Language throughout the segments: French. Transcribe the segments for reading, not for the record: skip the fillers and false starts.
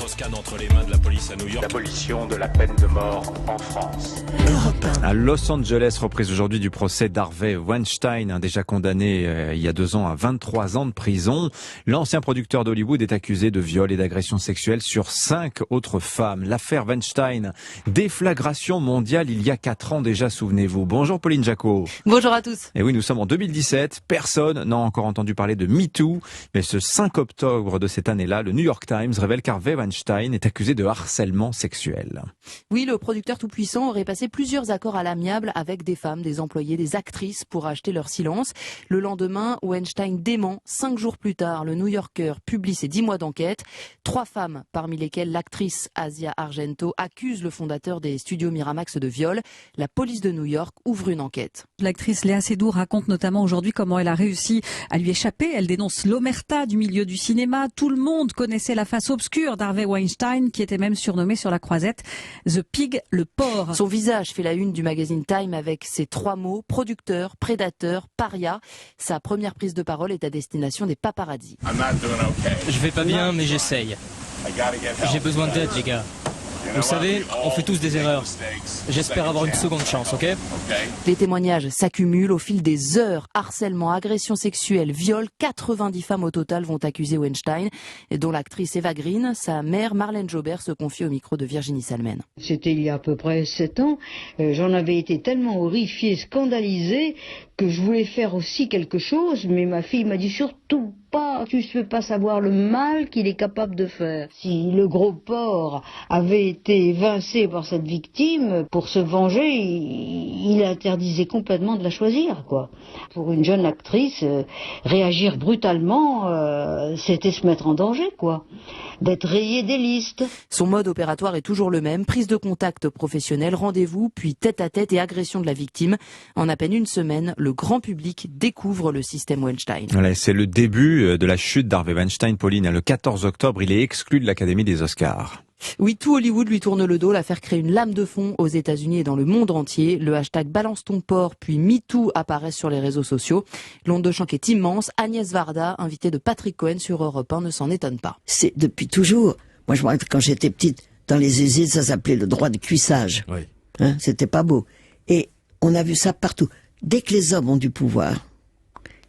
Strauss-Kahn entre les mains de la police à New York. L'abolition de la peine de mort en France. À Los Angeles, reprise aujourd'hui du procès d'Harvey Weinstein, déjà condamné il y a 2 ans à 23 ans de prison. L'ancien producteur d'Hollywood est accusé de viol et d'agression sexuelle sur 5 autres femmes. L'affaire Weinstein, déflagration mondiale il y a 4 ans déjà, souvenez-vous. Bonjour Pauline Jacot. Bonjour à tous. Et oui, nous sommes en 2017. Personne n'a encore entendu parler de MeToo. Mais ce 5 octobre de cette année-là, le New York Times révèle qu'Harvey Weinstein est accusé de harcèlement sexuel. Oui, le producteur tout-puissant aurait passé plusieurs accords à l'amiable avec des femmes, des employés, des actrices pour acheter leur silence. Le lendemain, Weinstein dément. 5 jours plus tard, le New Yorker publie ses 10 mois d'enquête. 3 femmes, parmi lesquelles l'actrice Asia Argento, accusent le fondateur des studios Miramax de viol. La police de New York ouvre une enquête. L'actrice Léa Seydoux raconte notamment aujourd'hui comment elle a réussi à lui échapper. Elle dénonce l'omerta du milieu du cinéma. Tout le monde connaissait la face obscure d'Harvey Weinstein, qui était même surnommé sur la croisette The Pig, le porc. Son visage fait la une du magazine Time avec ces 3 mots: producteur, prédateur, paria. Sa première prise de parole est à destination des paparazzi. Je vais pas bien, mais j'essaye. J'ai besoin d'aide, les gars. Vous savez, on fait tous des erreurs. J'espère avoir une seconde chance, ok ? Les témoignages s'accumulent au fil des heures. Harcèlement, agression sexuelle, viol. 90 femmes au total vont accuser Weinstein, dont l'actrice Eva Green. Sa mère, Marlène Jobert, se confie au micro de Virginie Salmen. C'était il y a à peu près 7 ans. J'en avais été tellement horrifiée, scandalisée, que je voulais faire aussi quelque chose, mais ma fille m'a dit surtout pas, tu ne peux pas savoir le mal qu'il est capable de faire. Si le gros porc avait été évincé par cette victime, pour se venger, il interdisait complètement de la choisir, quoi. Pour une jeune actrice, réagir brutalement, c'était se mettre en danger, quoi. D'être rayée des listes. Son mode opératoire est toujours le même: prise de contact professionnel, rendez-vous, puis tête-à-tête et agression de la victime. En à peine une semaine, le grand public découvre le système Weinstein. Voilà, c'est le début de la chute d'Harvey Weinstein, Pauline. Le 14 octobre, il est exclu de l'Académie des Oscars. Oui, tout Hollywood lui tourne le dos. L'affaire crée une lame de fond aux États-Unis et dans le monde entier. Le hashtag Balance ton porc puis MeToo apparaissent sur les réseaux sociaux. L'onde de choc est immense. Agnès Varda, invitée de Patrick Cohen sur Europe 1, ne s'en étonne pas. C'est depuis toujours. Moi, je me rappelle quand j'étais petite, dans les usines, ça s'appelait le droit de cuissage. Oui. Hein, c'était pas beau. Et on a vu ça partout. Dès que les hommes ont du pouvoir,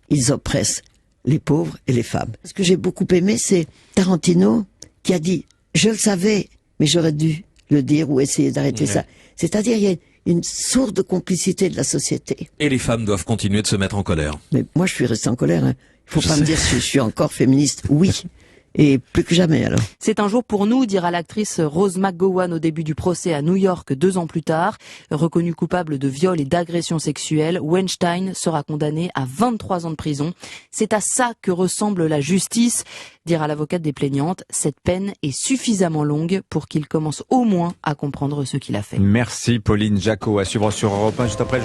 ils oppressent les pauvres et les femmes. Ce que j'ai beaucoup aimé, c'est Tarantino qui a dit: je le savais, mais j'aurais dû le dire ou essayer d'arrêter ça. C'est-à-dire, il y a une sourde complicité de la société. Et les femmes doivent continuer de se mettre en colère. Mais moi, je suis restée en colère. Hein. Il faut pas me dire si je suis encore féministe. Oui. Et plus que jamais, alors. C'est un jour pour nous, dira l'actrice Rose McGowan au début du procès à New York 2 ans plus tard. Reconnue coupable de viol et d'agression sexuelle, Weinstein sera condamné à 23 ans de prison. C'est à ça que ressemble la justice, dira l'avocate des plaignantes. Cette peine est suffisamment longue pour qu'il commence au moins à comprendre ce qu'il a fait. Merci Pauline Jacot. À suivre sur Europe 1 juste après.